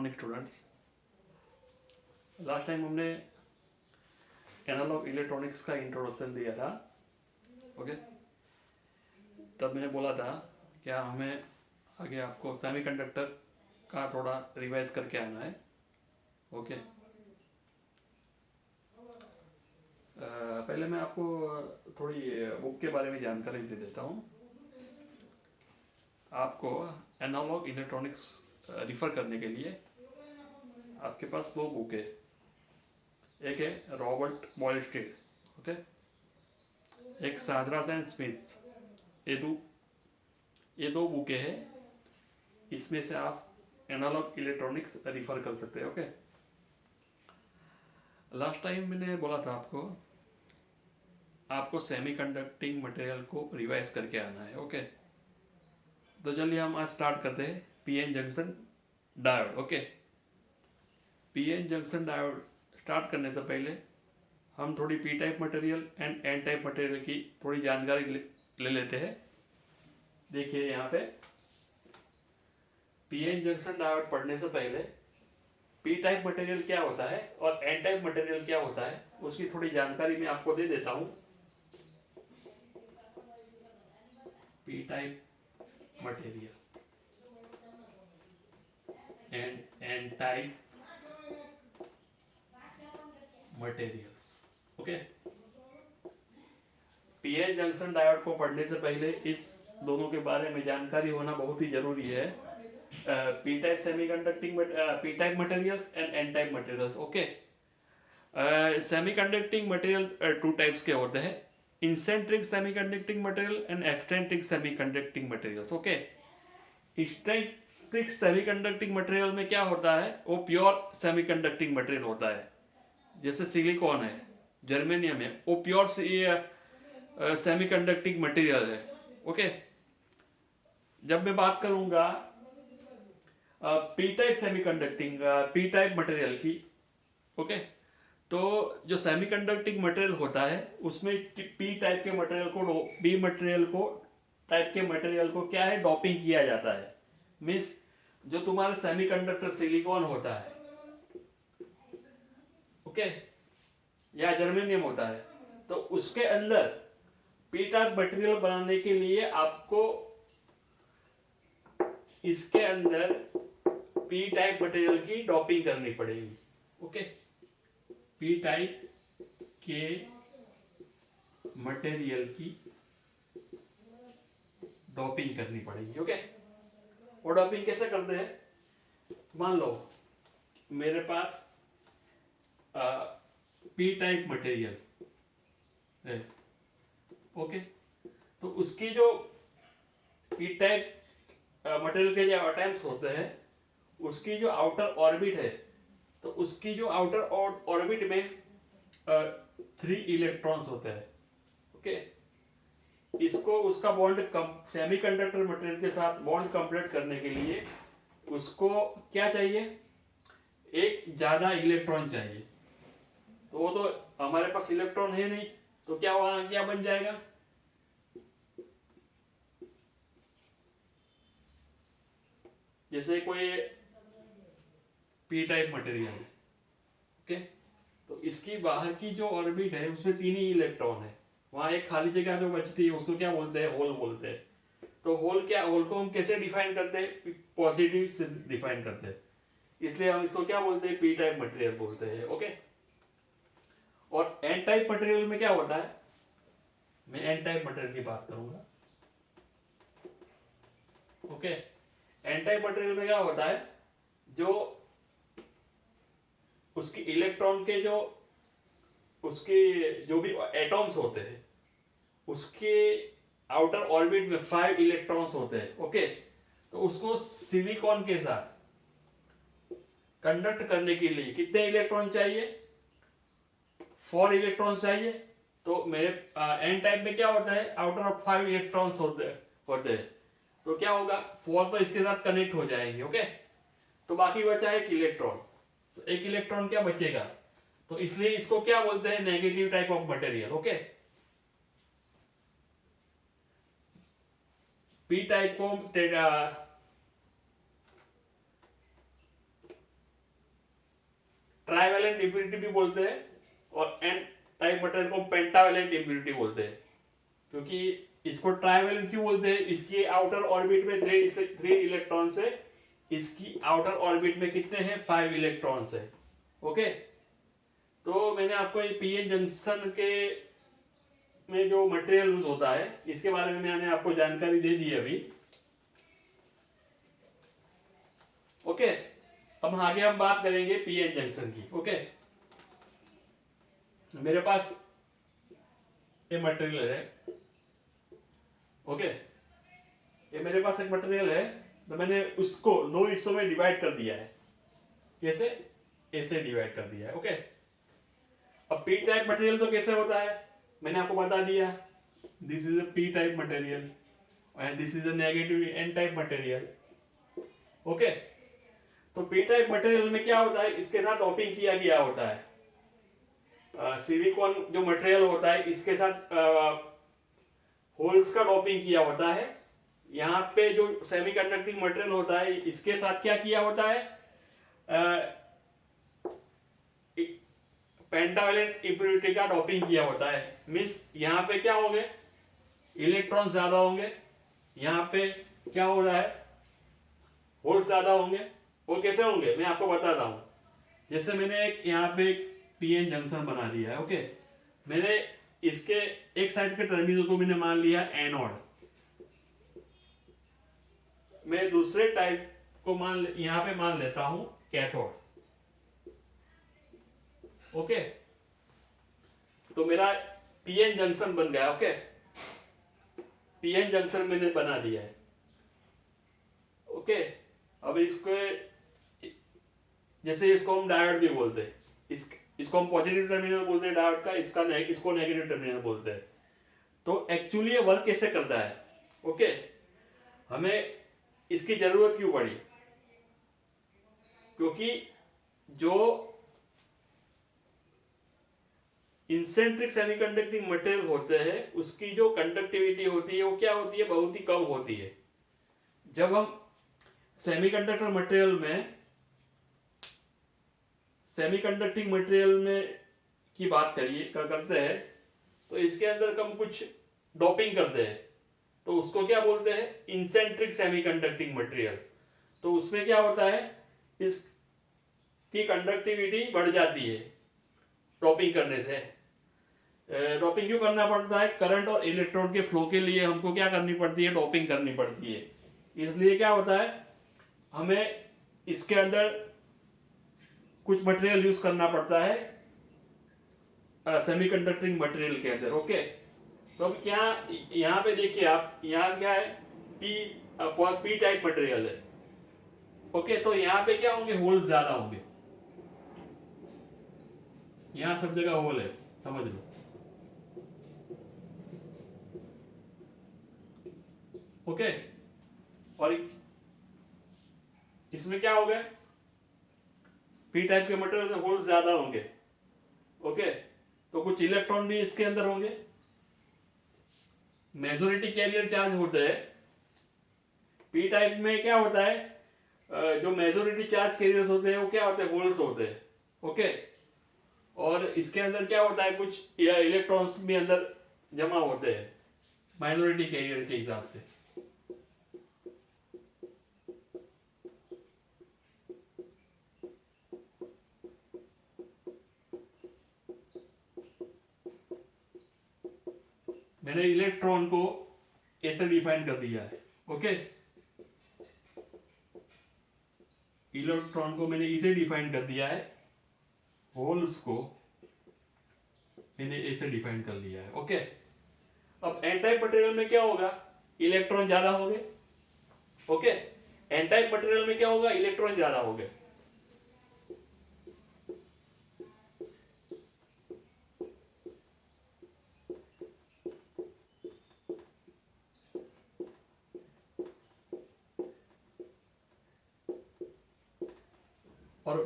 Morning students. Last time हमने analogue electronics का introduction दिया था। ओके, तब मैंने बोला था क्या हमें आगे आपको सेमीकंडक्टर का थोड़ा रिवाइज करके आना है। ओके, पहले मैं आपको थोड़ी बुक के बारे में जानकारी दे देता हूँ। आपको एनालॉग इलेक्ट्रॉनिक्स रिफ़र करने के लिए आपके पास दो बुक है। एक है रॉबर्ट बॉयलस्टेड, ओके, एक सादरास एंड स्मिथ्स। ये दो बुकें हैं, इसमें से आप एनालॉग इलेक्ट्रॉनिक्स रिफ़र कर सकते हैं। ओके, लास्ट टाइम मैंने बोला था आपको सेमीकंडक्टिंग मटेरियल को रिवाइज करके आना है। ओके, तो चलिए हम आज स्टार्ट करते हैं PN junction diode. Okay, PN junction diode start करने से पहले हम थोड़ी P type material and N type material की थोड़ी जानकारी ले लेते हैं। देखिए यहाँ पे पीएन जंक्शन डायोड पढ़ने से पहले पी टाइप मटेरियल क्या होता है और एन टाइप मटेरियल क्या होता है उसकी थोड़ी जानकारी मैं आपको दे देता हूँ। P type material and N type materials. Okay, PN junction diode को पढ़ने से पहले इस दोनों के बारे में जानकारी होना बहुत ही जरूरी है। P type semiconducting P type materials and N type materials. Okay, semiconducting material two types के होते हैं, इंसेंट्रिक semiconducting material and एक्सटेंट्रिक semiconducting materials. Okay, इंसेंट्रिक semiconducting material में क्या होता है, वो प्योर सेमीकंडक्टिंग मटेरियल होता है। जैसे सिलिकॉन है, जर्मेनियम है, वो प्योर सेमीकंडक्टिंग मटेरियल है। ओके, जब मैं बात करूंगा P type semiconducting P type material की, ओके, तो जो सेमीकंडक्टिंग मटेरियल होता है उसमें पी टाइप के मटेरियल को टाइप के मटेरियल को क्या है, डॉपिंग किया जाता है। मीन्स जो तुम्हारे सेमीकंडक्टर सिलिकॉन होता है, ओके, या जर्मेनियम होता है, तो उसके अंदर पी टाइप मटेरियल बनाने के लिए आपको इसके अंदर पी टाइप मटेरियल की डॉपिंग करनी पड़ेगी। ओके, पी टाइप के मटेरियल की डॉपिंग करनी पड़ेगी। ओके, वो डॉपिंग कैसे करते हैं, मान लो मेरे पास पी टाइप मटेरियल है। ओके, तो उसकी जो पी टाइप मटेरियल के जो एटम्स होते हैं उसकी जो आउटर ऑर्बिट है, तो उसकी जो आउटर ऑर्बिट में 3 इलेक्ट्रॉन्स होते हैं। ओके, इसको उसका बॉन्ड सेमीकंडक्टर मटेरियल के साथ बॉन्ड कंप्लीट करने के लिए उसको क्या चाहिए, एक ज्यादा इलेक्ट्रॉन चाहिए। तो वो तो हमारे पास इलेक्ट्रॉन है नहीं, तो क्या वहां क्या बन जाएगा, जैसे कोई पी टाइप मटेरियल है, ओके, तो इसकी बाहर की जो ऑर्बिट है उसमें 3 ही इलेक्ट्रॉन है, वहां एक खाली जगह जो बचती है उसको क्या बोलते हैं, होल बोलते हैं। तो होल को हम कैसे डिफाइन करते हैं, पॉजिटिव से डिफाइन करते हैं, इसलिए हम इसको क्या बोलते हैं, पी टाइप मटेरियल बोलते हैं। ओके, और एन टाइप मटेरियल में क्या होता है, मैं एन टाइप मटेरियल की बात करूंगा। ओके, एन टाइप मटेरियल में क्या होता है, जो उसकी इलेक्ट्रॉन के उसके जो भी एटॉम्स होते हैं उसके आउटर ऑर्बिट में 5 इलेक्ट्रॉन्स होते हैं। ओके, तो उसको सिलिकॉन के साथ कंडक्ट करने के लिए कितने इलेक्ट्रॉन चाहिए, 4 इलेक्ट्रॉन चाहिए। तो मेरे एन टाइप में क्या होता है, आउटर ऑफ 5 इलेक्ट्रॉन्स होते हैं, तो क्या होगा, 4 तो इसके साथ कनेक्ट हो जाएंगे। ओके, तो बाकी बचा एक इलेक्ट्रॉन, तो एक इलेक्ट्रॉन क्या बचेगा, तो इसलिए इसको क्या बोलते हैं, negative type of material. Okay, P type को पेंटावैलेंट इम्प्योरिटी भी बोलते हैं और एन टाइप मटेरियल को पेंटावैलेंट इम्प्योरिटी बोलते हैं। क्योंकि इसको ट्राइवैलेंट क्यों बोलते हैं, इसकी आउटर ऑर्बिट में 3 इलेक्ट्रॉन्स है, इसकी आउटर ऑर्बिट में कितने हैं 5 इलेक्ट्रॉन्स है। ओके, तो मैंने आपको ये पीएन जंक्शन के में जो मटेरियल यूज होता है इसके बारे में मैंने आपको जानकारी दे दी अभी। ओके, अब आगे हम बात करेंगे पीएन जंक्शन की। ओके, मेरे पास ये मटेरियल है। ओके, ये मेरे पास एक मटेरियल है, तो मैंने उसको 2 हिस्सों में डिवाइड कर दिया है। कैसे? ऐसे डिवाइड कर दिया है। ओके, अब पी टाइप मटेरियल तो कैसे होता है मैंने आपको बता दिया, this is a P type material and this is a negative N type material. Okay, तो पी टाइप मटेरियल में क्या होता है, इसके साथ डोपिंग किया गया होता है। सिलिकॉन जो मटेरियल होता है इसके साथ होल्स का डोपिंग किया होता है। यहाँ पे जो सेमीकंडक्टिंग मटेरियल होता है इसके साथ क्या किया होता है, पेंटावैलेंट इम्प्योरिटी का डोपिंग किया होता है। मींस यहाँ पे क्या होंगे, इलेक्ट्रॉन ज्यादा होंगे, यहाँ पे क्या हो रहा है, होल्स ज्यादा होंगे। वो कैसे होंगे मैं आपको बताता हूँ। जैसे मैंने एक यहाँ पे पीएन जंक्शन बना दिया है। ओके, मैंने इसके एक साइड के टर्मिनल को मैंने मान लिया एनोड, मैं दूसरे टाइप को यहाँ पे मान लेता हूं कैथोड। ओके, तो मेरा पीएन जंक्शन बन गया। ओके, पीएन जंक्शन मैंने बना दिया है। ओके, अब जैसे इसको हम डायोड भी बोलते हैं, इसको हम पॉजिटिव टर्मिनल बोलते हैं डायोड का, इसको नेगेटिव टर्मिनल बोलते हैं। तो एक्चुअली ये वर्क कैसे करता है। ओके, हमें इसकी जरूरत क्यों पड़ी, क्योंकि जो इंसेंट्रिक सेमीकंडक्टिंग मटेरियल होते हैं उसकी जो कंडक्टिविटी होती है वो क्या होती है, बहुत ही कम होती है। जब हम सेमीकंडक्टिंग मटेरियल में की बात करते हैं तो इसके अंदर हम कुछ डोपिंग करते हैं, तो उसको क्या बोलते हैं, इंसेंट्रिक सेमीकंडक्टिंग मटेरियल। तो उसमें क्या होता है, इसकी कंडक्टिविटी बढ़ जाती है डोपिंग करने से। डोपिंग क्यों करना पड़ता है, करंट और इलेक्ट्रॉन के फ्लो के लिए हमको क्या करनी पड़ती है, डोपिंग करनी पड़ती है। इसलिए क्या होता है, हमें इसके अंदर कुछ मटेरियल यूज करना पड़ता है सेमीकंडक्टिंग मटेरियल के अंदर। ओके, तो अब क्या यहाँ पे देखिए आप, यहाँ क्या है, पी टाइप मटेरियल है। ओके, तो यहाँ पे क्या होंगे, होल्स ज्यादा होंगे, यहाँ सब जगह होल है, समझ लो। ओके, और इसमें क्या हो गया, पी टाइप के मटेरियल में होल्स ज्यादा होंगे। ओके, तो कुछ इलेक्ट्रॉन भी इसके अंदर होंगे, मेजॉरिटी कैरियर चार्ज होते हैं। पी टाइप में क्या होता है, जो मेजॉरिटी चार्ज कैरियर्स होते हैं वो क्या होते हैं, होल्स होते हैं। ओके, और इसके अंदर क्या होता है, कुछ इलेक्ट्रॉन्स भी अंदर जमा होते हैं माइनॉरिटी कैरियर के हिसाब से। मैंने इलेक्ट्रॉन को ऐसे डिफाइन कर दिया है। ओके, इलेक्ट्रॉन को मैंने इसे डिफाइन कर दिया है, होल्स को मैंने ऐसे डिफाइन कर लिया है। ओके, अब एन टाइप मटेरियल में क्या होगा, इलेक्ट्रॉन ज्यादा होंगे। ओके, एन टाइप मटेरियल में क्या होगा, इलेक्ट्रॉन ज्यादा होंगे। और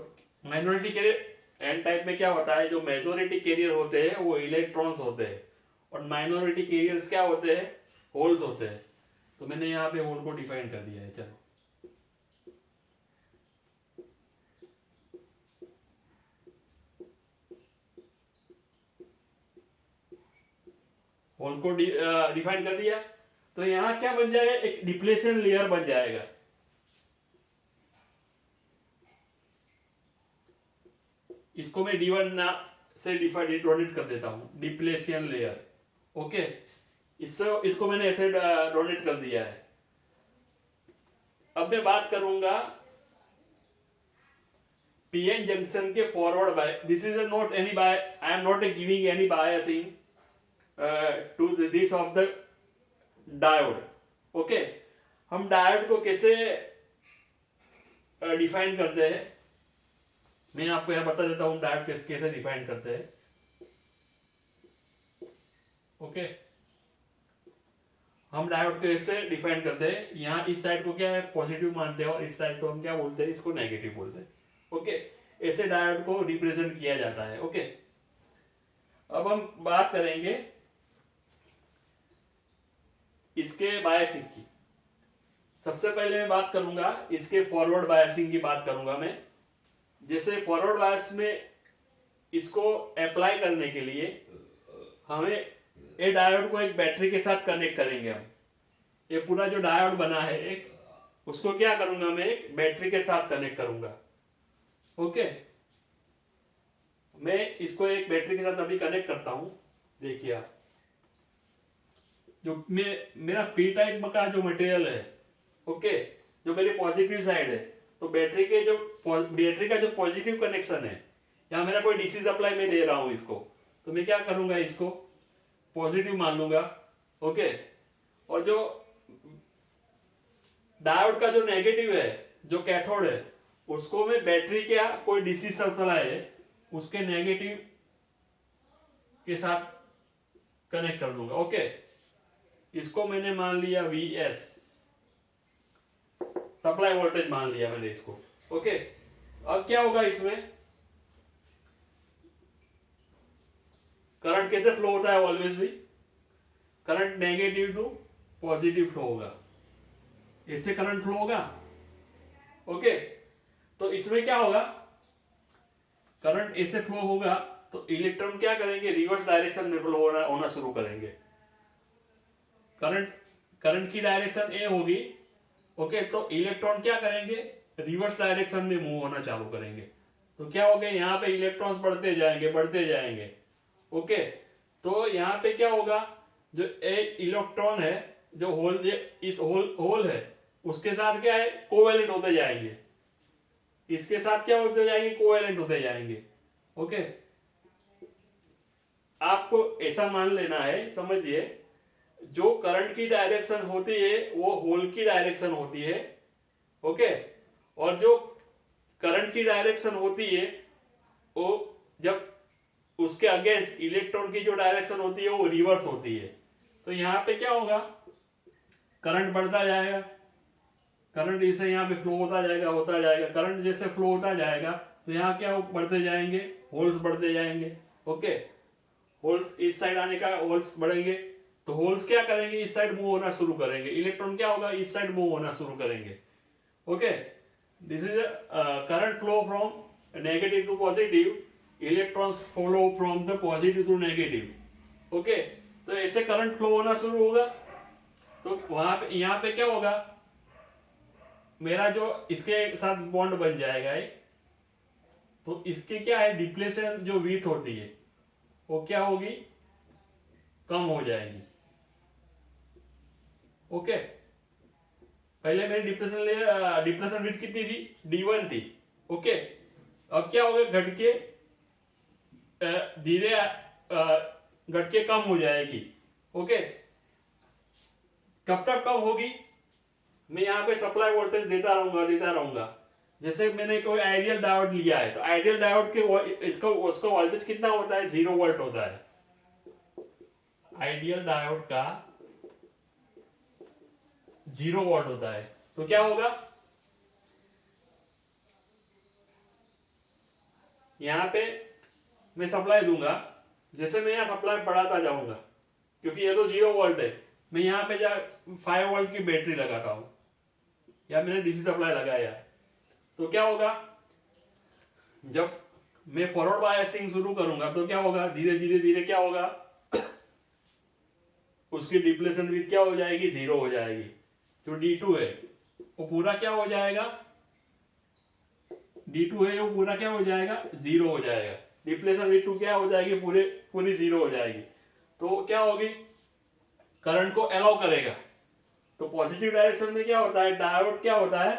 माइनॉरिटी कैरियर एन टाइप में क्या होता है, जो मेजॉरिटी कैरियर होते हैं वो इलेक्ट्रॉन्स होते हैं और माइनॉरिटी कैरियर्स क्या होते हैं, होल्स होते हैं। तो मैंने यहाँ पे होल को डिफाइन कर दिया है। चलो, होल को डिफाइन कर दिया, तो यहाँ क्या बन जाएगा, एक डिप्लेशन लेयर बन जाएगा। इसको मैं D1 ना से डोनेट कर देता हूं, डिप्लेशन लेयर। ओके, इसको मैंने ऐसे डोनेट कर दिया है। अब मैं बात करूंगा पीएन जंक्शन के forward bias, this is not any bias, I am not giving any biasing to this of the diode. Okay, हम डायोड को कैसे डिफाइन करते हैं, मैं आपको यह बता देता हूं डायोड कैसे डिफाइन करते हैं। ओके, हम डायोड को ऐसे डिफाइन करते हैं, यहाँ इस साइड को क्या है, पॉजिटिव मानते हैं, और इस साइड को हम क्या बोलते हैं, इसको नेगेटिव बोलते हैं। ओके, ऐसे डायोड को रिप्रेजेंट किया जाता है। ओके, अब हम बात करेंगे इसके बायसिंग की। सबसे पहले मैं बात करूंगा इसके फॉरवर्ड बायसिंग की बात करूंगा मैं। जैसे फॉरवर्ड बायस में इसको अप्लाई करने के लिए हमें ये डायोड को एक बैटरी के साथ कनेक्ट करेंगे हम। ये पूरा जो डायोड बना है एक, उसको क्या करूंगा मैं, एक बैटरी के साथ कनेक्ट करूंगा। ओके, मैं इसको एक बैटरी के साथ अभी कनेक्ट करता हूं। देखिए आप, जो मेरा पी टाइप का जो मटेरियल है, ओके, जो मेरी पॉजिटिव साइड है, तो बैटरी का जो पॉजिटिव कनेक्शन है, यहाँ मेरा कोई डीसी सप्लाई में दे रहा हूं इसको, तो मैं क्या करूंगा, इसको पॉजिटिव मान लूंगा। ओके, और जो डायोड का जो नेगेटिव है, जो कैथोड है, उसको मैं बैटरी का कोई डीसी सप्लाई है उसके नेगेटिव के साथ कनेक्ट कर दूंगा। ओके, इसको मैंने मान लिया Vs, सप्लाई वोल्टेज मान लिया मैंने इसको। ओके, अब क्या होगा, इसमें करंट कैसे फ्लो होता है, ऑलवेज भी current negative to positive flow होगा, इससे करंट फ्लो होगा। ओके, तो इसमें क्या होगा, करंट ऐसे फ्लो होगा तो इलेक्ट्रॉन क्या करेंगे, रिवर्स डायरेक्शन में फ्लो होना शुरू करेंगे। करंट की डायरेक्शन ए होगी। ओके, तो इलेक्ट्रॉन क्या करेंगे, रिवर्स डायरेक्शन में मूव होना चालू करेंगे। तो क्या हो गया, यहाँ पे इलेक्ट्रॉन्स बढ़ते जाएंगे। ओके, तो यहाँ पे क्या होगा, जो एक इलेक्ट्रॉन है, जो होल है, उसके साथ क्या है, कोवैलेंट होते जाएंगे, इसके साथ क्या होते जाएंगे, कोवैलेंट होते जाएंगे। ओके, आपको ऐसा मान लेना है, समझिए, जो करंट की डायरेक्शन होती है वो होल की डायरेक्शन होती है। ओके, और जो करंट की डायरेक्शन होती है वो जब उसके अगेंस्ट इलेक्ट्रॉन की जो डायरेक्शन होती है वो रिवर्स होती है। तो यहाँ पे क्या होगा, करंट बढ़ता जाएगा, करंट इसे यहाँ पे फ्लो होता जाएगा। करंट जैसे फ्लो होता जाएगा तो यहाँ क्या बढ़ते जाएंगे, होल्स बढ़ते जाएंगे। ओके, होल्स इस साइड आने का, होल्स बढ़ेंगे, तो होल्स क्या करेंगे, इस साइड मूव होना शुरू करेंगे, इलेक्ट्रॉन क्या होगा, इस साइड मूव होना शुरू करेंगे। Okay, this is current flow from negative to positive, electrons flow from the positive to negative. Okay, तो ऐसे करंट फ्लो होना शुरू होगा, तो वहां पे यहाँ पे क्या होगा, मेरा जो इसके साथ बॉन्ड बन जाएगा एक, तो इसकी क्या है, डिप्लेशन जो विड्थ होती है वो क्या होगी, कम हो जाएगी। ओके, पहले मेरी डिप्लेशन विड्थ कितनी थी, D1 थी। ओके, अब क्या हो गया, घट के धीरे घट के कम हो जाएगी। ओके, कब तक कम होगी, मैं यहाँ पे सप्लाई वोल्टेज देता रहूंगा। जैसे मैंने कोई आइडियल डायोड लिया है, तो आइडियल डायोड के उसका वोल्टेज कितना होता है, 0 वोल्ट होता है। आइडियल डायोड का 0 वोल्ट होता है। तो क्या होगा, यहाँ पे मैं सप्लाई दूंगा, जैसे मैं यहाँ सप्लाई बढ़ाता जाऊंगा, क्योंकि ये तो 0 वोल्ट है, मैं यहाँ पे 5 वोल्ट की बैटरी लगाता हूं, या मैंने डीसी सप्लाई लगाया, तो क्या होगा, जब मैं फॉरवर्ड बायसिंग शुरू करूंगा तो क्या होगा, धीरे धीरे क्या होगा, उसकी डिप्लेशन विथ क्या हो जाएगी, 0 हो जाएगी। जो D2 है वो पूरा क्या हो जाएगा, D2 है वो पूरा क्या हो जाएगा, 0 हो जाएगा। डिप्लेशन विथ 2 क्या हो जाएगी, पूरी 0 हो जाएगी। तो क्या होगी, करंट को अलाउ करेगा। तो पॉजिटिव डायरेक्शन में क्या होता है, डायोड क्या होता है,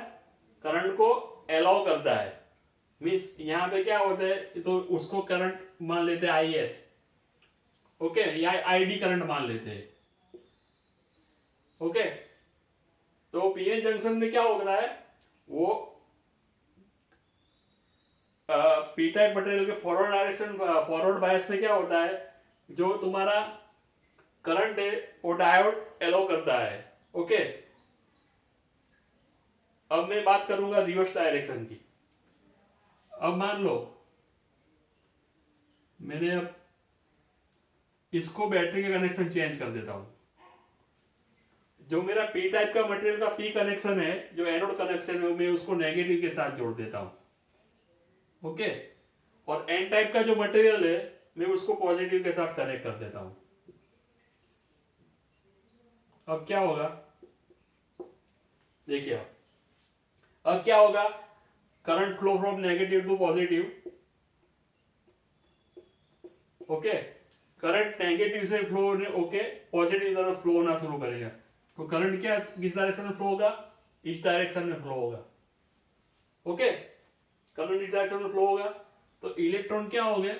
करंट को अलाउ करता है। मीन्स यहाँ पे क्या होता है, तो उसको करंट मान लेते हैं IS, ओके, या ID करंट मान लेते हैं, ओके। तो पीएन जंक्शन में क्या होता है, वो पी टाइप मटेरियल के फॉरवर्ड डायरेक्शन, फॉरवर्ड बायस में क्या होता है, जो तुम्हारा करंट है वो डायोड अलाउ करता है, ओके। अब मैं बात करूंगा रिवर्स डायरेक्शन की। अब मान लो मैंने अब इसको बैटरी का कनेक्शन चेंज कर देता हूं। जो मेरा पी टाइप का मटेरियल का पी कनेक्शन है, जो एनोड कनेक्शन है, मैं उसको नेगेटिव के साथ जोड़ देता हूं, ओके। और एन टाइप का जो मटेरियल है मैं उसको पॉजिटिव के साथ कनेक्ट कर देता हूं। अब क्या होगा, देखिए अब क्या होगा, current flow from negative to positive, okay. Current negative से फ्लो होने, ओके, पॉजिटिव की तरफ फ्लो होना शुरू करेगा। तो करंट क्या किस डायरेक्शन में फ्लो होगा, इस डायरेक्शन में फ्लो होगा, ओके। करंट इस डायरेक्शन में फ्लो होगा तो इलेक्ट्रॉन क्या हो गए,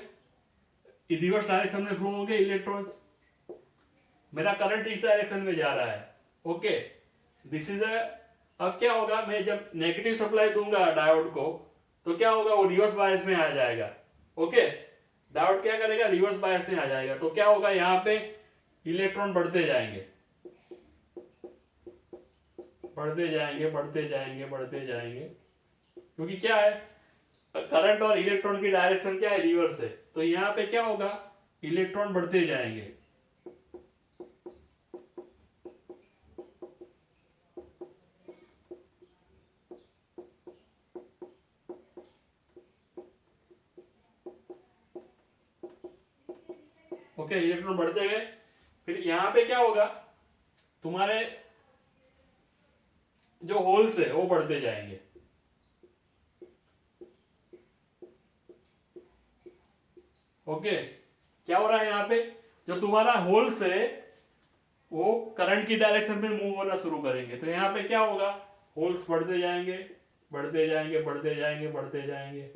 रिवर्स डायरेक्शन में फ्लो हो गए इलेक्ट्रॉन्स। मेरा करंट इस डायरेक्शन में जा रहा है, ओके, दिस इज अ। अब क्या होगा, मैं जब नेगेटिव सप्लाई दूंगा डायोड को तो क्या होगा, वो रिवर्स बायस में आ जाएगा, ओके। डायोड क्या करेगा, रिवर्स बायस में आ जाएगा। तो क्या होगा, यहाँ पे इलेक्ट्रॉन बढ़ते जाएंगे, बढ़ते जाएंगे, बढ़ते जाएंगे, बढ़ते जाएंगे, क्योंकि क्या है, करंट और इलेक्ट्रॉन की डायरेक्शन क्या है, रिवर्स है। तो यहाँ पे क्या होगा, इलेक्ट्रॉन बढ़ते जाएंगे, ओके, इलेक्ट्रॉन बढ़ते गए। फिर यहाँ पे क्या होगा, तुम्हारे जो होल्स है वो बढ़ते जाएंगे, ओके। क्या हो रहा है यहाँ पे, जो तुम्हारा होल्स है वो करंट की डायरेक्शन में मूव होना शुरू करेंगे। तो यहाँ पे क्या होगा, होल्स बढ़ते जाएंगे, बढ़ते जाएंगे, बढ़ते जाएंगे, बढ़ते जाएंगे।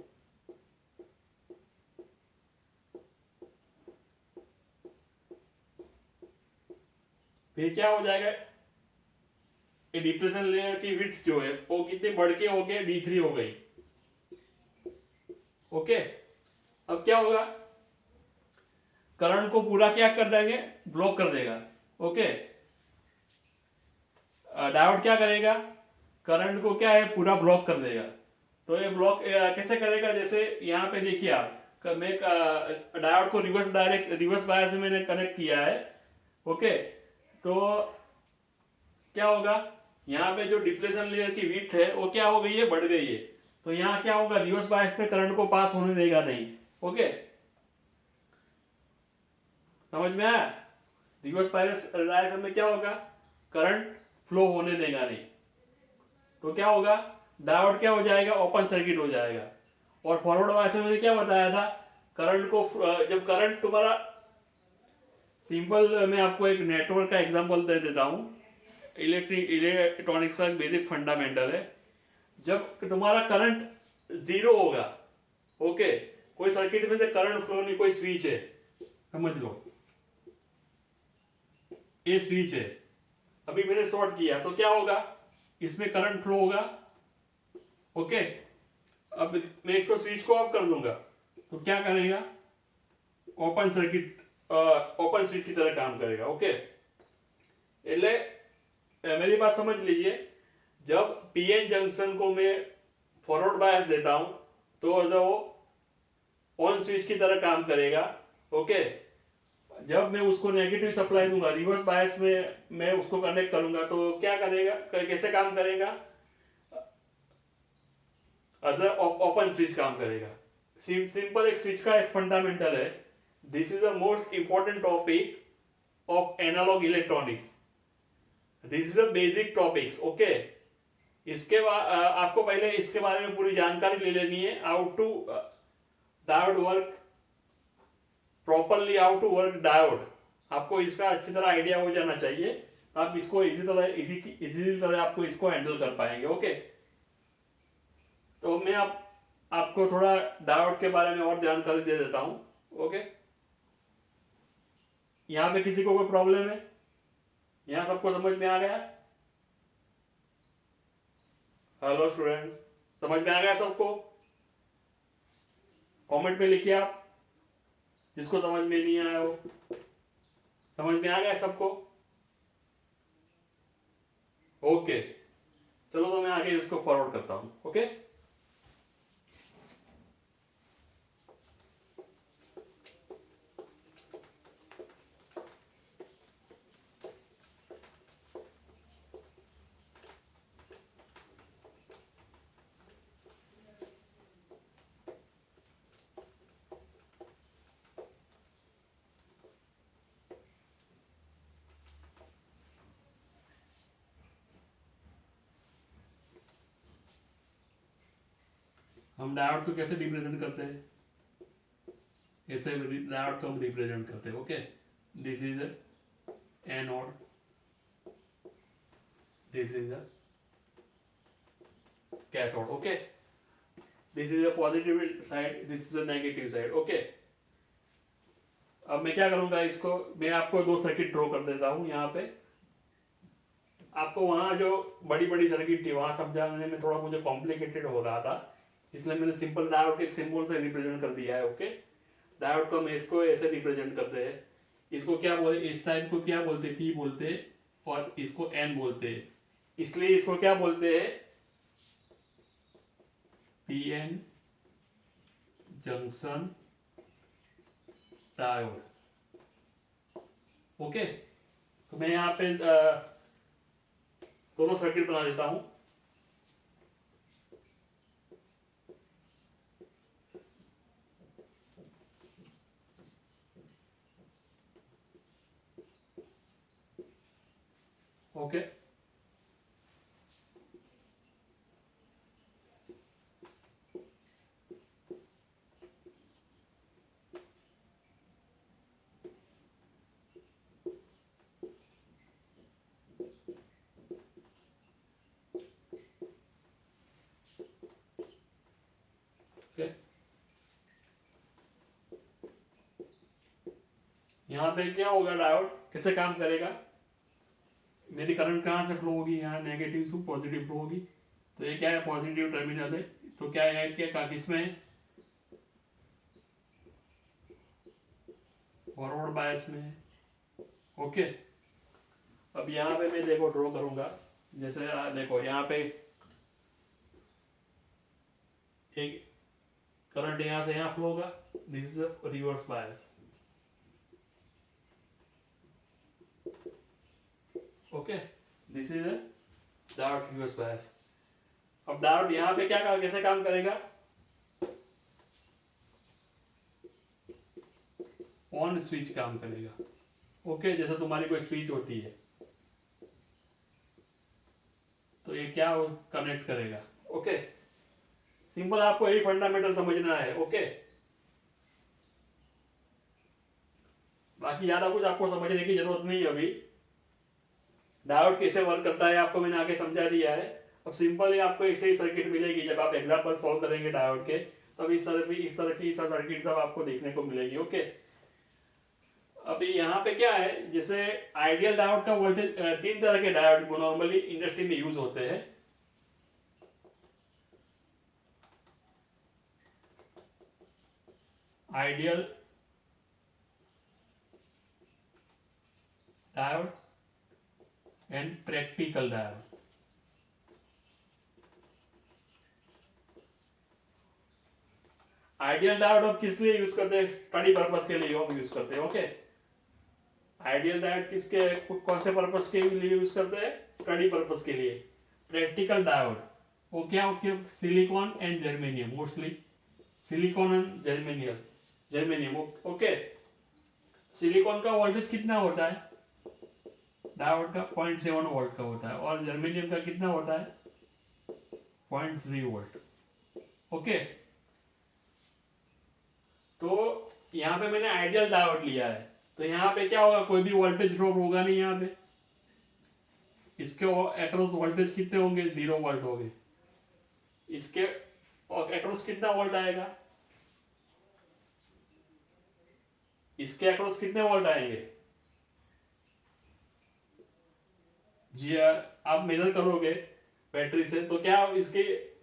फिर क्या हो जाएगा, डिप्रेशन लेयर की विड्थ जो है वो कितनी बढ़ के हो गई, D3 हो गई, ओके। अब क्या होगा, करंट को पूरा क्या कर देंगे, ब्लॉक कर देगा, ओके। डायोड क्या करेगा, करंट को क्या है, पूरा ब्लॉक कर देगा। तो ये ब्लॉक कैसे करेगा, जैसे यहाँ पे देखिए आप, मैं डायोड को रिवर्स बायस में मैंने कनेक्ट किया है, ओके। तो क्या होगा, यहाँ पे जो डिप्लेशन लेयर की विड्थ है वो क्या हो गई है, बढ़ गई है। तो यहाँ क्या होगा, रिवर्स बायस में करंट को पास होने देगा नहीं, ओके। समझ में आया, रिवर्स बायस डायरेक्शन में क्या होगा, करंट फ्लो होने देगा नहीं। तो क्या होगा, डायोड क्या हो जाएगा, ओपन सर्किट हो जाएगा। और फॉरवर्ड बायस में मैंने क्या बताया था, करंट को जब करंट तुम्हारा, सिंपल मैं आपको एक नेटवर्क का एग्जांपल दे देता हूं, इलेक्ट्रॉनिक्स का बेसिक फंडामेंटल है। जब तुम्हारा करंट 0 होगा, ओके, कोई सर्किट में से करंट फ्लो नहीं, कोई स्विच है, समझ लो ये स्विच है, अभी मैंने शॉर्ट किया तो क्या होगा, इसमें करंट फ्लो होगा, ओके। अब मैं इसको स्विच को ऑफ कर दूंगा तो क्या करेगा, ओपन सर्किट, ओपन स्विच की तरह काम करेगा, ओके। એટલે मेरी बात समझ लीजिए, जब पीएन जंक्शन को मैं फॉरवर्ड बायस देता हूं तो वो ऑन स्विच की तरह काम करेगा, ओके। जब मैं उसको नेगेटिव सप्लाई दूंगा, रिवर्स बायस में मैं उसको कनेक्ट करूंगा तो क्या करेगा, कैसे काम करेगा, एज ओपन स्विच काम करेगा। सिंपल एक स्विच का फंडामेंटल है। This is the most important topic of analog electronics. This is the basic topics. Okay. इसके बाद आपको पहले इसके बारे में पूरी जानकारी ले लेनी है. How to diode work properly, how to work diode. आपको इसका अच्छी तरह आइडिया हो जाना चाहिए. आप इसको इसी तरह आपको इसको हैंडल कर पाएंगे. ओके. तो मैं आपको थोड़ा डायोड के बारे में और जानकारी दे देता हूं. ओके. यहां पे किसी को कोई प्रॉब्लम है? यहां सबको समझ में आ गया? हेलो स्टूडेंट्स, समझ में आ गया सबको? कमेंट में लिखिए आप, जिसको समझ में नहीं आया हो. समझ में आ गया सबको? ओके. चलो तो मैं आगे इसको फॉरवर्ड करता हूं. ओके. हम डायोड को कैसे रिप्रेजेंट करते हैं? ऐसे डायोड को हम रिप्रेजेंट करते हैं. Okay. This is anode, this is a cathode. Okay. This is a positive side, this is a negative side. Okay. अब मैं क्या करूंगा, इसको मैं आपको दो सर्किट ड्रॉ कर देता हूं. यहाँ पे आपको वहां जो बड़ी बड़ी सर्किट थी वहां समझाने में थोड़ा मुझे कॉम्प्लिकेटेड हो रहा था, इसलिए मैंने सिंपल डायोड के सिंबल से रिप्रेजेंट कर दिया है. ओके. डायोड को हम इसको ऐसे रिप्रेजेंट करते हैं. इसको क्या बोलते, इस टाइप को क्या बोलते, पी बोलते, और इसको एन बोलते हैं. इसलिए इसको क्या बोलते हैं, P N junction diode. Okay. तो मैं यहाँ पे दोनों सर्किट बना देता हूं. ओके. यहाँ पे क्या होगा, डायोड कैसे काम करेगा, मेरी करंट कहाँ से फ्लो होगी, यहाँ नेगेटिव से पॉजिटिव फ्लो होगी. तो ये क्या है, पॉजिटिव टर्मिनल है. तो क्या है, क्या किसमें है, फॉरवर्ड बायस में है. ओके. अब यहाँ पे मैं देखो ड्रॉ करूंगा. जैसे देखो यहाँ पे एक करंट यहाँ से यहाँ फ्लो होगा. This is a reverse bias. Okay. This is a diode reverse bias. अब डायोड यहाँ पे क्या कैसे काम करेगा, ऑन स्विच काम करेगा. ओके. जैसे तुम्हारी कोई स्विच होती है तो ये क्या कनेक्ट करेगा. ओके. सिंपल, आपको यही फंडामेंटल समझना है. ओके. बाकी ज्यादा कुछ आपको समझने की जरूरत नहीं है. अभी डायोड कैसे वर्क करता है आपको मैंने आगे समझा दिया है. अब सिंपल ही आपको ऐसे ही सर्किट मिलेगी. जब आप एग्जांपल सॉल्व करेंगे डायोड के, तब इस तरह की सर्किट सब आपको देखने को मिलेगी. ओके. अभी यहाँ पे क्या है, जैसे आइडियल डायोड का वोल्टेज, तीन तरह के डायोड नॉर्मली इंडस्ट्री में यूज होते हैं. Ideal diode and practical diode. Ideal diode हम किस लिए यूज करते हैं, स्टडी पर्पस के लिए हम यूज करते हैं. ओके. आइडियल डायोड किसके, कौन से पर्पस के लिए यूज करते हैं, स्टडी पर्पस के लिए. प्रैक्टिकल डायोड वो क्या होती है, silicon and germanium, mostly silicon and germanium. Okay. Silicon का वोल्टेज कितना होता है, डायोड का 0.7 वोल्ट का होता है और जर्मेनियम का कितना होता है 0.3 वोल्ट। ओके, तो यहाँ पे मैंने आइडियल डायोड लिया है, तो यहाँ पे क्या होगा, कोई भी वोल्टेज ड्रॉप होगा नहीं यहाँ पे। इसके अक्रॉस वोल्टेज कितने होंगे, 0 वोल्ट होंगे। इसके अक्रॉस कितना वोल्ट आएगा, इसके अक्रॉस कितने वोल्ट आएंगे जी, आप मेजर करोगे बैटरी से तो क्या इसके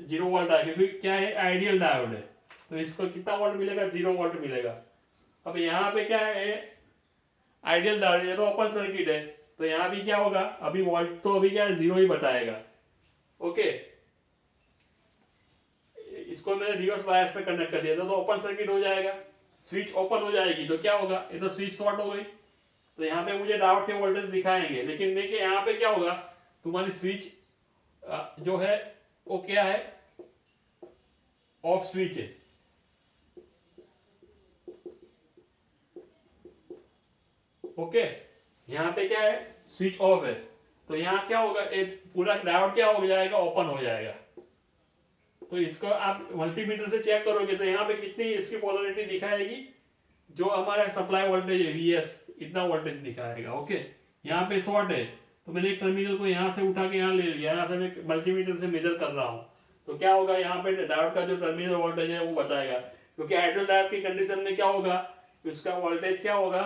0 वोल्ट आएगा, क्योंकि क्या है आइडियल डायोड है, तो इसको कितना वोल्ट मिलेगा, 0 वोल्ट मिलेगा। अब यहाँ पे क्या है, आइडियल डायोड, ये तो ओपन सर्किट है, तो यहाँ भी क्या होगा, अभी वोल्ट तो अभी क्या है 0 ही बताएगा। ओके, इसको मैंने रिवर्स बायस में कनेक्ट कर दिया था, तो ओपन सर्किट हो जाएगा, स्विच ओपन हो जाएगी, तो क्या होगा, ये तो स्विच शॉर्ट हो गई, तो यहाँ पे मुझे डायोड के वोल्टेज दिखाएंगे, लेकिन देखिए यहाँ पे क्या होगा, तुम्हारी स्विच जो है वो क्या है, ऑफ स्विच है। ओके, यहाँ पे क्या है, स्विच ऑफ है, तो यहाँ क्या होगा, एक पूरा डायोड क्या हो जाएगा, ओपन हो जाएगा। तो इसको आप मल्टीमीटर से चेक करोगे तो यहाँ पे कितनी इसकी पोलरिटी दिखाएगी, जो हमारा सप्लाई वोल्टेज है वीएस, इतना वोल्टेज दिखाएगा। ओके, यहाँ पे शॉर्ट है, तो मैंने एक टर्मिनल को यहाँ से उठा के यहाँ ले लिया, यहाँ से मैं मल्टीमीटर से मेजर कर रहा हूँ, तो क्या होगा, यहाँ पे डायोड का जो टर्मिनल वोल्टेज है वो बताएगा, क्योंकि आइडियल डायोड की कंडीशन में क्या होगा, इसका वोल्टेज क्या होगा,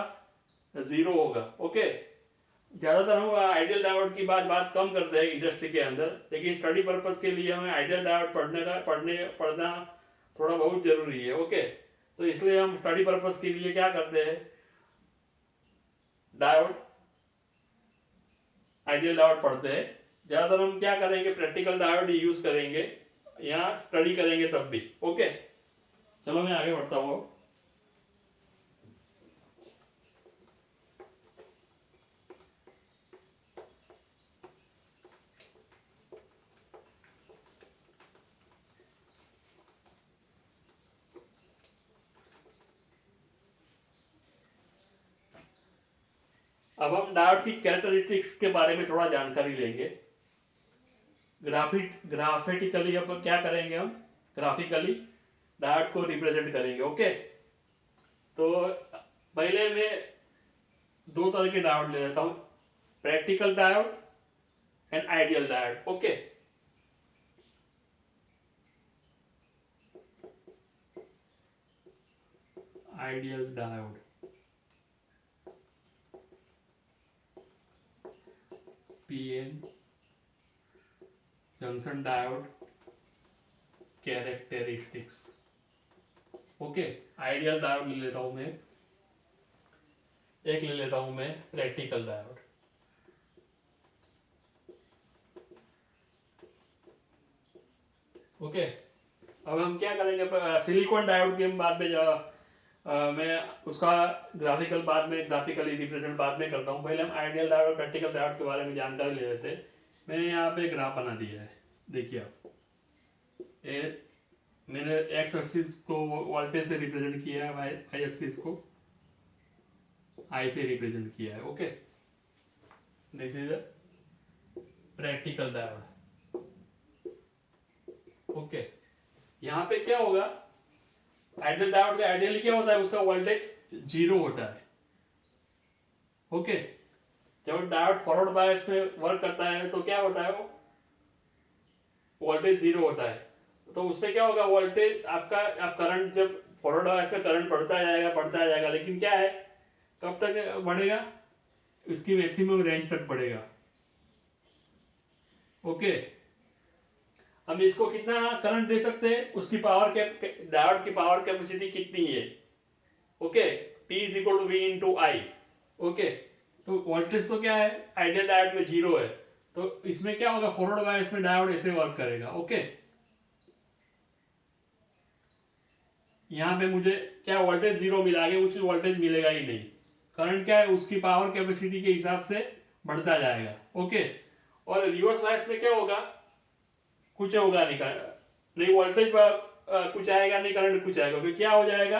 0 होगा। ओके, ज्यादातर हम आइडियल डायोड की बात कम करते हैं इंडस्ट्री के अंदर, लेकिन स्टडी पर्पस के लिए हमें आइडियल डायोड पढ़ना थोड़ा बहुत जरूरी है। ओके, तो इसलिए हम स्टडी पर्पस के लिए क्या करते हैं, डायोड, आइडियल डायोड पढ़ते हैं। ज्यादातर हम क्या करेंगे, प्रैक्टिकल डायोड यूज करेंगे, यहाँ स्टडी करेंगे तब भी। ओके, चलो मैं आगे बढ़ता हूँ। अब हम डायोड की कैरेक्टरिस्टिक्स के बारे में थोड़ा जानकारी लेंगे। ग्राफिकली अब क्या करेंगे, हम ग्राफिकली डायोड को रिप्रेजेंट करेंगे। ओके, तो पहले मैं 2 तरह के डायोड ले लेता हूं, practical diode and ideal diode. Okay, ideal diode, PN junction diode characteristics. Okay, ideal diode ले लेता हूं मैं, एक ले लेता हूं मैं प्रैक्टिकल डायोड। ओके, अब हम क्या करेंगे, सिलिकॉन डायोड के बाद में मैं उसका ग्राफिकली रिप्रेजेंट बाद में करता हूँ। पहले हम आइडियल डायोड और प्रैक्टिकल डायोड के बारे में जानकारी ले लेते हैं। मैंने यहाँ पे ग्राफ बना दिया है, देखिए आप, मैंने एक्स एक्सिस को वोल्टेज से रिप्रेजेंट किया है, वाई एक्सिस को आई से रिप्रेजेंट किया है। Okay, this is a practical diode. Okay, यहाँ पे क्या होगा, आइडियल डायोड का आइडियली क्या होता है, उसका वोल्टेज 0 होता है। ओके, जब डायोड फॉरवर्ड बायस में वर्क करता है तो क्या होता है, वो वोल्टेज 0 होता है, तो उसमें क्या होगा, वोल्टेज आपका, आप करंट जब फॉरवर्ड बायस में करंट बढ़ता जाएगा, लेकिन क्या है, कब तक बढ़ेगा, उसकी मैक्सिमम रेंज तक बढ़ेगा। ओके, हम इसको कितना करंट दे सकते हैं, उसकी पावर के डायोड की पावर कैपेसिटी कितनी है। Okay, P is equal to V into I. Okay, तो वोल्टेज तो क्या है, आइडियल डायोड में 0 है, तो इसमें क्या होगा, फॉरवर्ड बायस में डायोड ऐसे वर्क करेगा। ओके, यहाँ पे मुझे क्या वोल्टेज 0 मिला, आगे कुछ वोल्टेज मिलेगा ही नहीं, करंट क्या है उसकी पावर कैपेसिटी के हिसाब से बढ़ता जाएगा। ओके, और रिवर्स बायस में क्या होगा, कुछ होगा नहीं वोल्टेज कुछ आएगा नहीं, करंट कुछ आएगा, क्योंकि क्या हो जाएगा,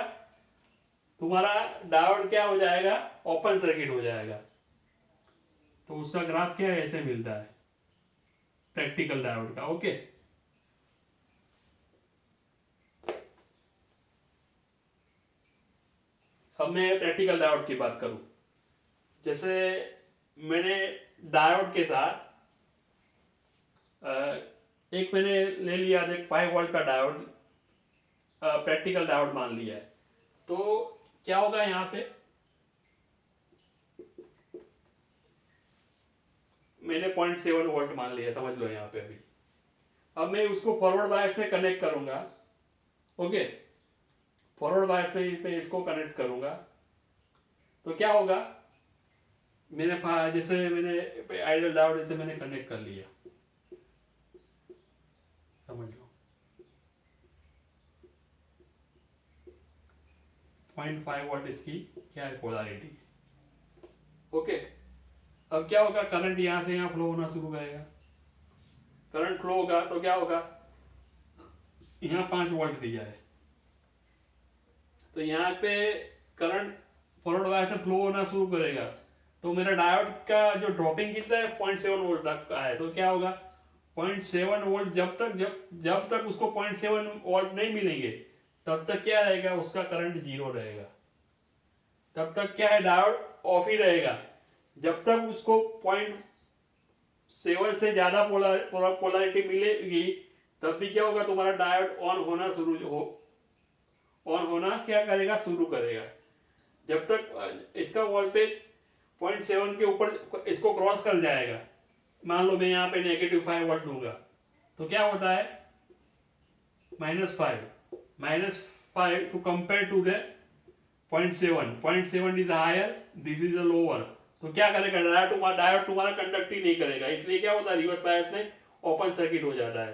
तुम्हारा डायोड क्या हो जाएगा, ओपन सर्किट हो जाएगा। तो उसका ग्राफ क्या है, ऐसे मिलता है प्रैक्टिकल डायोड का। ओके, अब मैं प्रैक्टिकल डायोड की बात करूं, जैसे मैंने डायोड के साथ एक मैंने ले लिया, देख 5 वोल्ट का डायोड, प्रैक्टिकल डायोड मान लिया है, तो क्या होगा यहाँ पे, मैंने 0.7 वोल्ट मान लिया, समझ लो यहाँ पे अभी। अब मैं उसको फॉरवर्ड बायस में कनेक्ट करूंगा। ओके, फॉरवर्ड बायस में इसको कनेक्ट करूंगा तो क्या होगा, जैसे मैंने आइडियल डायोड जैसे मैंने कनेक्ट कर लिया, समझ लो 0.5 वोल्ट इसकी क्या है, पोलैरिटी। ओके, अब क्या होगा, करंट यहां से यहां फ्लो होना शुरू करेगा। करंट फ्लो होगा तो क्या होगा, यहाँ 5 वोल्ट दिया है, तो यहाँ पे करंट फॉरवर्ड वायर से फ्लो होना शुरू करेगा, तो मेरा डायोड का जो ड्रॉपिंग कितना है, 0.7 वोल्ट तक का है। तो क्या होगा, 0.7 वोल्ट जब तक उसको 0.7 वोल्ट नहीं मिलेंगे, तब तक क्या रहेगा, उसका करंट जीरो रहेगा। तब तक क्या है, डायोड ऑफ ही रहेगा। जब तक उसको 0.7 से ज्यादा पोलैरिटी मिलेगी, तब भी क्या होगा, तुम्हारा डायोड ऑन होना क्या करेगा, शुरू करेगा। जब तक इसका वोल्टेज 0.7 के ऊपर इसको क्रॉस कर जाएगा, मान लो मैं यहाँ पे -5 वोल्ट दूंगा, तो क्या होता है, -5 to compare to the 0.7 is higher, this is the lower. तो क्या करेगा, डायोड तुम्हारा कंडक्ट ही नहीं करेगा, इसलिए क्या होता है, रिवर्स बायस में ओपन सर्किट हो जाता है।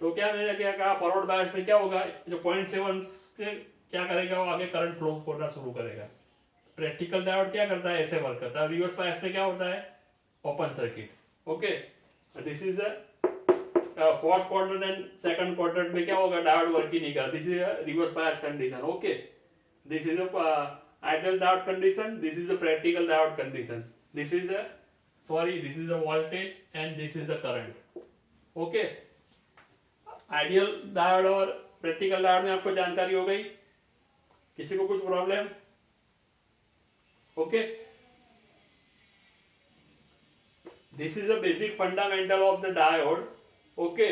तो क्या मैंने क्या कहा, फॉरवर्ड बायस में क्या होगा, जो 0.7 से क्या करेगा, वो आगे करंट फ्लो करना शुरू करेगा। प्रैक्टिकल डायोड क्या करता है, ऐसे वर्क करता है। रिवर्स बायस में क्या होता है, open circuit. Okay, this is fourth quadrant and second quadrant में क्या होगा, डायोड वर्क ही नहीं करता। This is reverse bias condition. Okay, this is ideal diode condition, this is practical diode condition, this is this is voltage and this is the current. Okay, ideal diode और practical diode में आपको जानकारी हो गई, किसी को कुछ problem? Okay, this is the basic fundamental of the diode. Okay,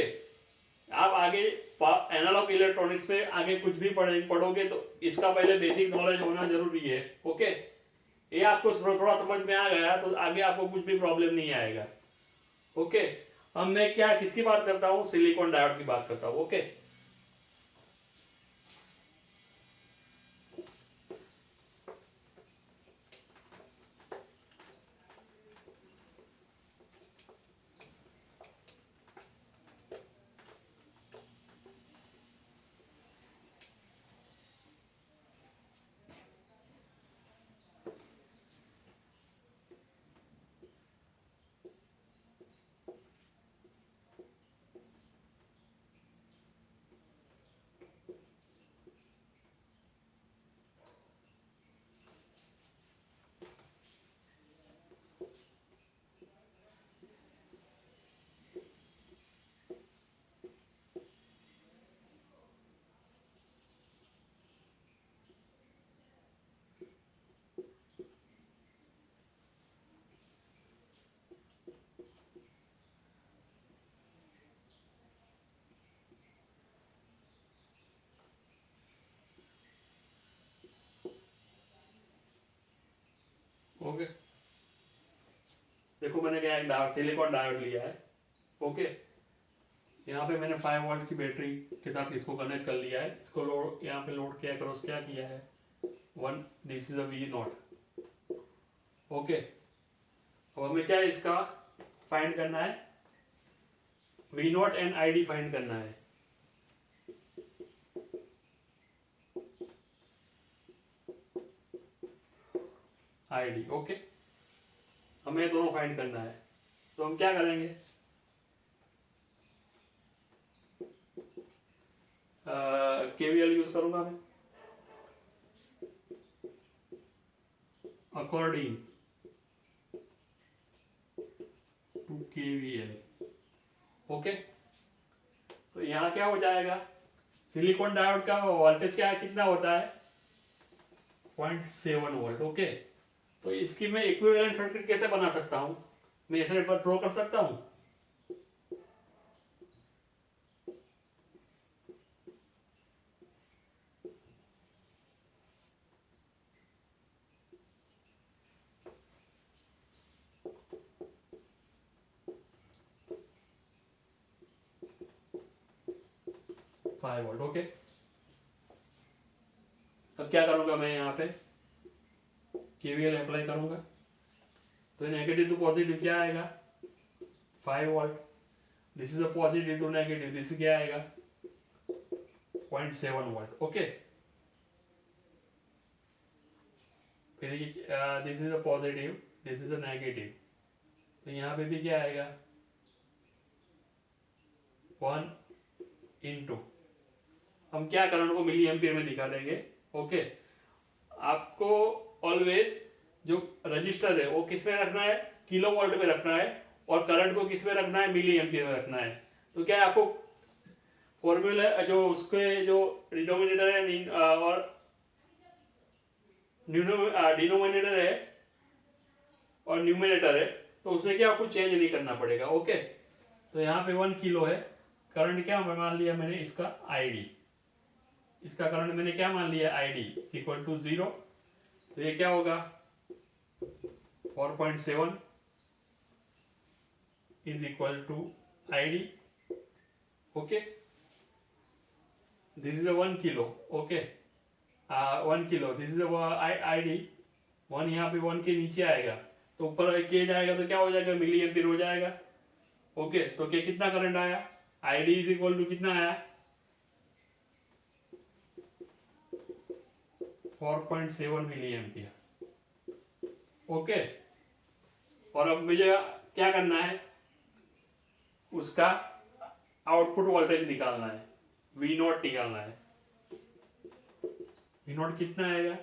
आप आगे एनालॉग इलेक्ट्रॉनिक्स में आगे कुछ भी पढ़ोगे तो इसका पहले बेसिक नॉलेज होना जरूरी है। ओके, ये आपको थोड़ा समझ में आ गया तो आगे आपको कुछ भी प्रॉब्लम नहीं आएगा। ओके, अब मैं क्या किसकी बात करता हूँ, सिलिकॉन डायोड की बात करता हूँ। ओके, ओके, देखो मैंने क्या एक सिलिकॉन डायोड लिया है। ओके, यहाँ पे मैंने 5 वोल्ट की बैटरी के साथ इसको कनेक्ट कर लिया है, इसको लोड यहाँ पे लोड किया, क्रॉस क्या किया है 1, this is a V0। Okay, अब हमें क्या इसका फाइंड करना है, V0 एंड ID फाइंड करना है। ID, ओके, हमें दोनों फाइंड करना है, तो हम क्या करेंगे, KVL यूज करूंगा मैं, अकॉर्डिंग KVL। ओके, तो यहाँ क्या हो जाएगा, सिलिकॉन डायोड का वोल्टेज क्या कितना होता है 0.7 वोल्ट। ओके, तो इसकी मैं इक्विवेलेंट सर्किट कैसे बना सकता हूँ, मैं ऐसे पर ड्रॉ कर सकता हूँ। Five volt. ओके, अब क्या करूंगा मैं यहाँ पे केवीएल अप्लाई करूंगा, तो नेगेटिव टू पॉजिटिव क्या आएगा 5 volt, this is a positive to negative, this क्या आएगा 0.7 वोल्ट। ओके, फिर this is a positive, this is a negative, तो यहाँ पे भी क्या आएगा 1 इंटू, हम क्या करंट को मिली एम्पियर में निकालेंगे। ओके, आपको ऑलवेज जो रजिस्टर है वो किस में रखना है, किलो वोल्ट में रखना है, और करंट को किस में रखना है, मिली एम्पियर में रखना है। तो क्या है, आपको फॉर्मूला जो उसके जो डिनोमिनेटर है और डिनोमिनेटर है और न्यूमिनेटर है, तो उसमें क्या आपको चेंज नहीं करना पड़ेगा। ओके, तो यहाँ पे 1 किलो है, करंट क्या मान लिया मैंने इसका ID, इसका करंट मैंने क्या मान लिया ID इक्वल टू 0, तो ये क्या होगा 4.7 is equal to ID। Okay, this is 1 kilo. Okay, 1 kilo, this is ID, 1 यहाँ पे 1 के नीचे आएगा तो ऊपर के जाएगा तो क्या हो जाएगा मिली एम्पियर हो जाएगा। ओके, तो क्या कितना करंट आया, ID इज इक्वल टू कितना आया 4.7 मिली एम्पियर। ओके, और अब मुझे क्या करना है, उसका आउटपुट वोल्टेज निकालना है, V0 निकालना है। V0 कितना आएगा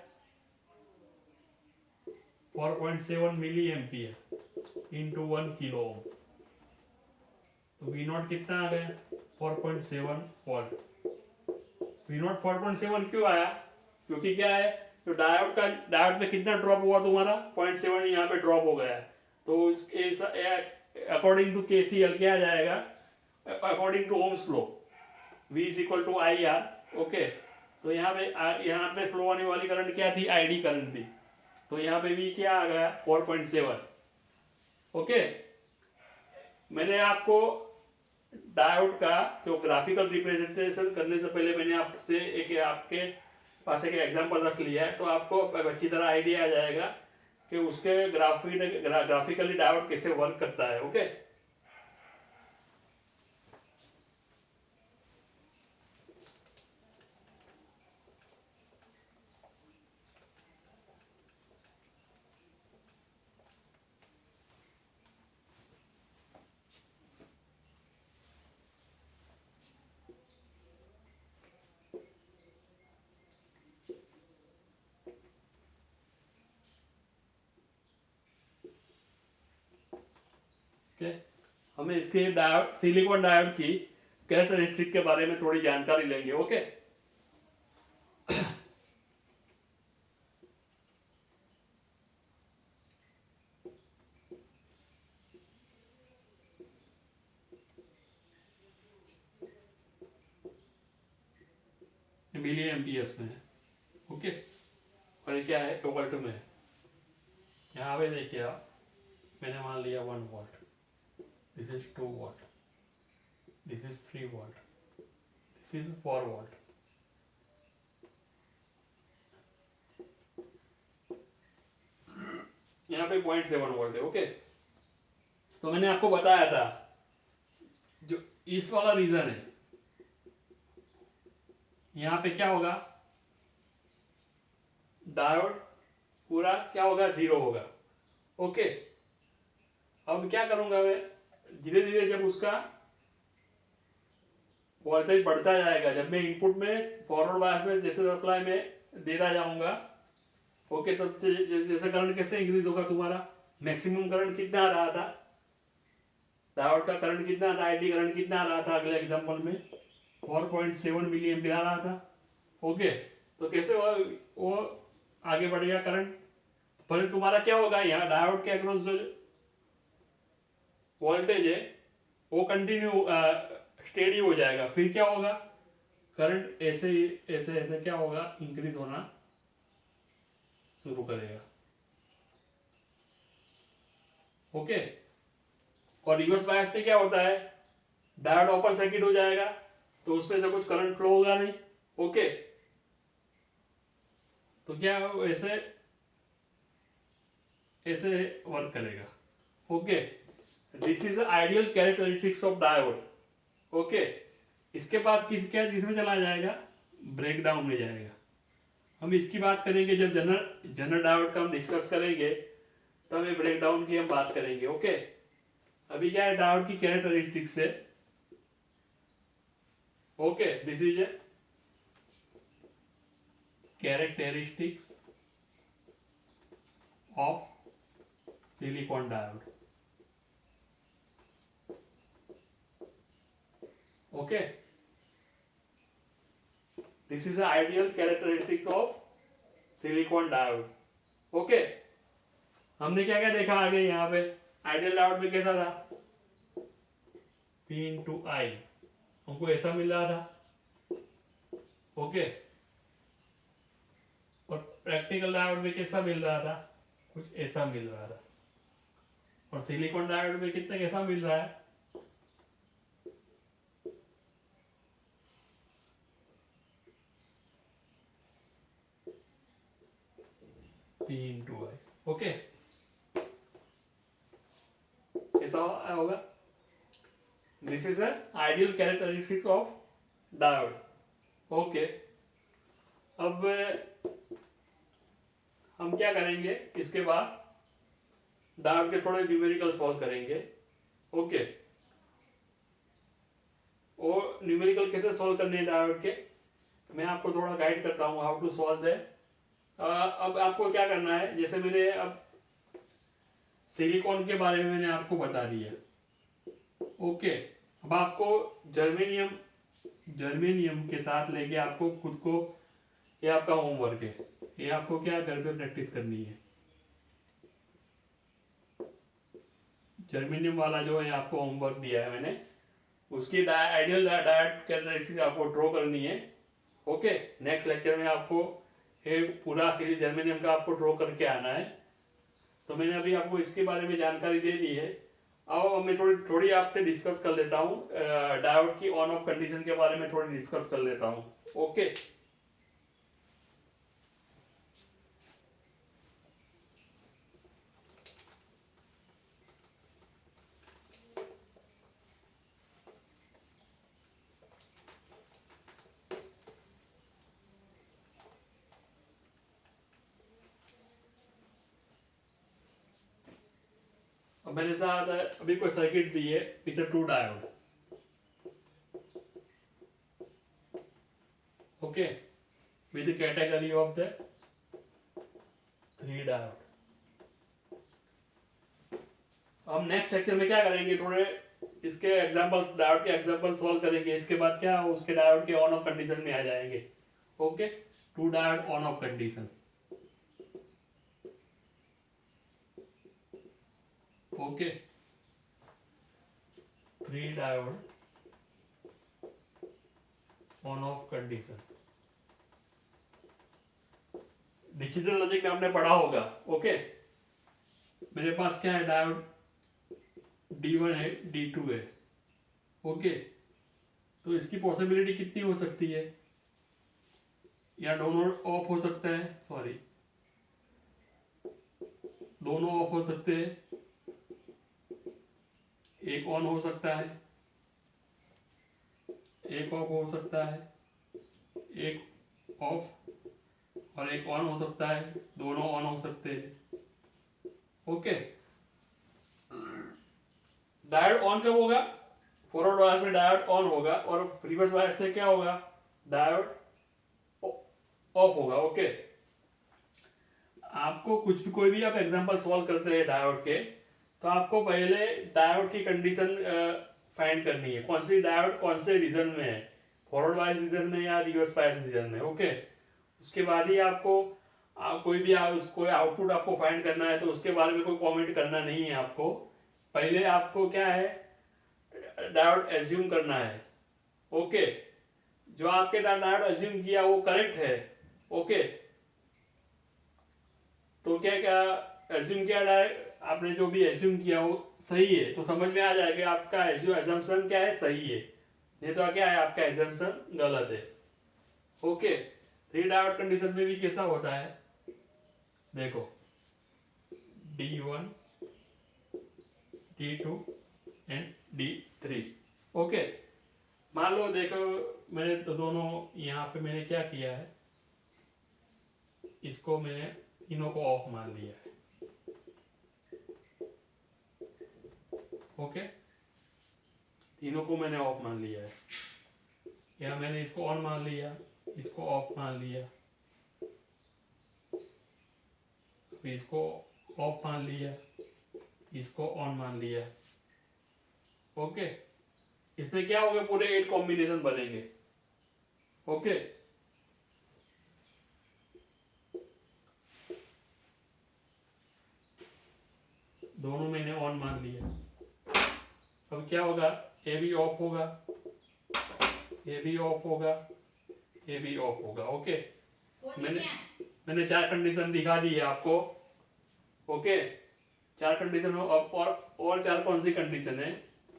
4.7 milli ampere into 1 kilo ohm, तो V0 कितना आ गया 4.7 वोल्ट। V0 4.7 क्यों आया, क्योंकि क्या है, तो डायोड में कितना ड्रॉप हुआ तुम्हारा 0.7 यहाँ पे ड्रॉप हो गया है, तो अकॉर्डिंग टू KCL क्या आ जाएगा, according to Ohm's law V is equal to IR। Okay, तो यहाँ पे फ्लो होने वाली करंट क्या थी ID करंट थी, तो यहाँ पे भी क्या आ गया 4.7। ओके, मैंने आपको डायोड का जो ग्राफिकल रिप्रेजेंटेशन करने से पहले मैंने आपसे आपके पास एक एग्जांपल रख लिया है, तो आपको अच्छी तरह आइडिया आ जाएगा कि उसके ग्राफिकली डायोड कैसे वर्क करता है। ओके, हमें इसके डायोड सिलिकॉन डायोड की कैरेक्टरिस्टिक के बारे में थोड़ी जानकारी लेंगे। ओके, मिली एम्पियर्स में है। ओके, और ये क्या है वोल्ट में है। यहाँ पे देखिए आप, मैंने मान लिया 1 volt, this is 2 volt, this is 3 volt, this is 4 volt. यहाँ पे 0.7 वोल्ट है। ओके, तो मैंने आपको बताया था जो इस वाला रीजन है, यहाँ पे क्या होगा, डायोड पूरा क्या होगा 0 होगा। ओके, अब क्या करूंगा मैं, धीरे धीरे जब उसका वोल्टेज बढ़ता जाएगा, जब मैं इनपुट में फॉरवर्ड बायस में जैसे सप्लाई में देता जाऊंगा, ओके, तो जैसे करंट कैसे इंक्रीज होगा, तुम्हारा मैक्सिमम करंट कितना आ रहा था डायोड का करंट कितना था, आईडी करंट कितना आ रहा था अगले एग्जांपल में 4.7 मिली एम्पीयर आ रहा था। ओके, तो कैसे वो आगे बढ़ेगा करंट, पर तुम्हारा क्या होगा, यहाँ डायोड के अक्रॉस जो वोल्टेज है वो कंटिन्यू स्टेडी हो जाएगा। फिर क्या होगा, करंट ऐसे ऐसे ऐसे क्या होगा, इंक्रीज होना शुरू करेगा। ओके, और रिवर्स बायस में क्या होता है, डायोड ओपन सर्किट हो जाएगा तो उसमें से कुछ करंट फ्लो होगा नहीं। ओके, तो क्या ऐसे ऐसे वर्क करेगा। Okay, this is ideal characteristics of diode. Okay, इसके बाद किसमें चला जाएगा, ब्रेकडाउन में जाएगा। हम इसकी बात करेंगे जब जनरल डायोड का हम डिस्कस करेंगे, तब हमें ब्रेकडाउन की हम बात करेंगे। ओके, अभी क्या है, डायोड की कैरेक्टरिस्टिक्स है। Okay, this is a characteristics of silicon diode. Okay, this is ideal characteristic of silicon diode. Okay, हमने क्या क्या देखा आगे, यहाँ पे आइडियल डायोड में कैसा था, P इंटू आई, हमको ऐसा मिल रहा था। ओके, और प्रैक्टिकल डायोड में कैसा मिल रहा था, कुछ ऐसा मिल रहा था। और सिलिकॉन डायोड में कितना कैसा मिल रहा है, P इंटू आई। ओके, कैसा होगा, this is ideal characteristic of diode. Okay, अब हम क्या करेंगे, इसके बाद डायोड के थोड़े न्यूमेरिकल सॉल्व करेंगे। ओके, और न्यूमेरिकल कैसे सॉल्व करने हैं डायोड के, मैं आपको थोड़ा गाइड करता हूँ हाउ टू सॉल्व दैट। अब आपको क्या करना है, जैसे मैंने अब सिलिकॉन के बारे में मैंने आपको बता दिया। ओके, अब आपको जर्मेनियम के साथ लेके आपको खुद को, ये आपका होमवर्क है, ये आपको क्या घर पे प्रैक्टिस करनी है। जर्मेनियम वाला जो है आपको होमवर्क दिया है मैंने, उसकी आइडियल डायोड कैरेक्टरिस्टिक्स आपको ड्रॉ करनी है। ओके, नेक्स्ट लेक्चर में आपको ये पूरा सीरीज जर्मेनियम का आपको ड्रॉ करके आना है। तो मैंने अभी आपको इसके बारे में जानकारी दे दी है। अब मैं थोड़ी आपसे डिस्कस कर लेता हूँ, डायोड की ऑन ऑफ कंडीशन के बारे में थोड़ी डिस्कस कर लेता हूँ। ओके, अब मेरे साथ अभी कोई सर्किट दी है with 2 diode. Okay, with category of the 3 diode. हम नेक्स्ट लेक्चर में क्या करेंगे, थोड़े इसके एग्जांपल, डायोड के एग्जांपल सॉल्व करेंगे। इसके बाद क्या, उसके डायोड के ऑन ऑफ कंडीशन में आ जाएंगे। Okay, 2 diode on off condition. Okay, 3 diode on off condition. Digital logic में हमने पढ़ा होगा। ओके, मेरे पास क्या है, डायोड D1 है, D2 है। ओके, तो इसकी पॉसिबिलिटी कितनी हो सकती है, या दोनों ऑफ हो सकता है, सॉरी दोनों ऑफ हो सकते हैं, एक ऑन हो सकता है, एक ऑफ हो सकता है, एक ऑफ और एक ऑन हो सकता है, दोनों ऑन हो सकते हैं। ओके, डायोड ऑन कब होगा, फॉरवर्ड बायस में डायोड ऑन होगा, और रिवर्स बायस में क्या होगा, डायोड ऑफ होगा। ओके, आपको कोई भी आप एग्जांपल सॉल्व करते हैं डायोड के, तो आपको पहले डायोड की कंडीशन फाइंड करनी है, कौन सी डायोड कौन से रीजन में है, फॉरवर्ड बायस रीजन में या रिवर्स बायस रीजन में। ओके, उसके बाद ही आपको कोई भी कोई आउटपुट आपको फाइंड करना है तो उसके बारे में कोई कमेंट करना नहीं है आपको। पहले आपको क्या है, डायोड एज्यूम करना है। ओके, जो आपके डायोड एज्यूम किया वो करेक्ट है। ओके, तो क्या क्या एज्यूम किया आपने, जो भी एज्यूम किया वो सही है, तो समझ में आ जाएगा आपका एजम्पशन क्या है, सही है, नहीं तो क्या है आपका एजम्पशन गलत है। ओके, थ्री डायोड कंडीशन में भी कैसा होता है, देखो D1 D2 and D3। Okay, मान लो देखो मैंने तो दोनों यहाँ पे मैंने क्या किया है, इसको मैंने तीनों को ऑफ मान लिया है। ओके, तीनों को मैंने ऑफ मान लिया है, या मैंने इसको ऑन मान लिया, इसको ऑफ मान लिया, इसको ऑफ मान लिया, इसको ऑन मान लिया। ओके, इसमें क्या होगा, पूरे 8 कॉम्बिनेशन बनेंगे। ओके, दोनों मैंने ऑन मान लिया। अब क्या होगा, ए भी ऑफ होगा, ए भी ऑफ होगा, ए भी ऑफ होगा। ओके, मैंने 4 कंडीशन दिखा दी है आपको। ओके, 4 कंडीशन और 4 कौन सी कंडीशन है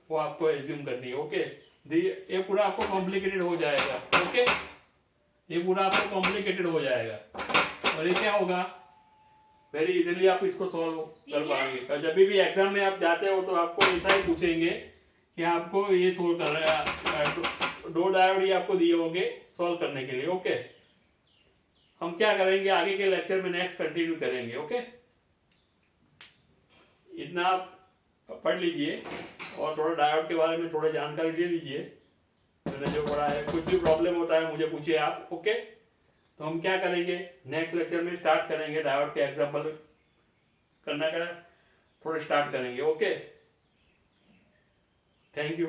वो आपको एज्यूम करनी है। ओके, ये पूरा आपको कॉम्प्लिकेटेड हो जाएगा। ओके, ये पूरा आपको कॉम्प्लिकेटेड हो जाएगा, और ये क्या होगा, वेरी इजीली आप इसको सॉल्व कर पाएंगे। और जब भी एग्जाम में आप जाते हो तो आपको ऐसा ही पूछेंगे कि आपको ये सोल्व कर रहा है, 2 डायोड ही आपको दिए होंगे सॉल्व करने के लिए। ओके, हम क्या करेंगे आगे के लेक्चर में, नेक्स्ट कंटिन्यू करेंगे। ओके, इतना आप पढ़ लीजिए और थोड़ा डायोड के बारे में थोड़ी जानकारी ले लीजिए, मैंने जो पढ़ा है। कुछ भी प्रॉब्लम होता है मुझे पूछिए आप। ओके, तो हम क्या करेंगे, नेक्स्ट लेक्चर में स्टार्ट करेंगे डायोड के एग्जांपल करना का, थोड़ा स्टार्ट करेंगे। Okay, thank you.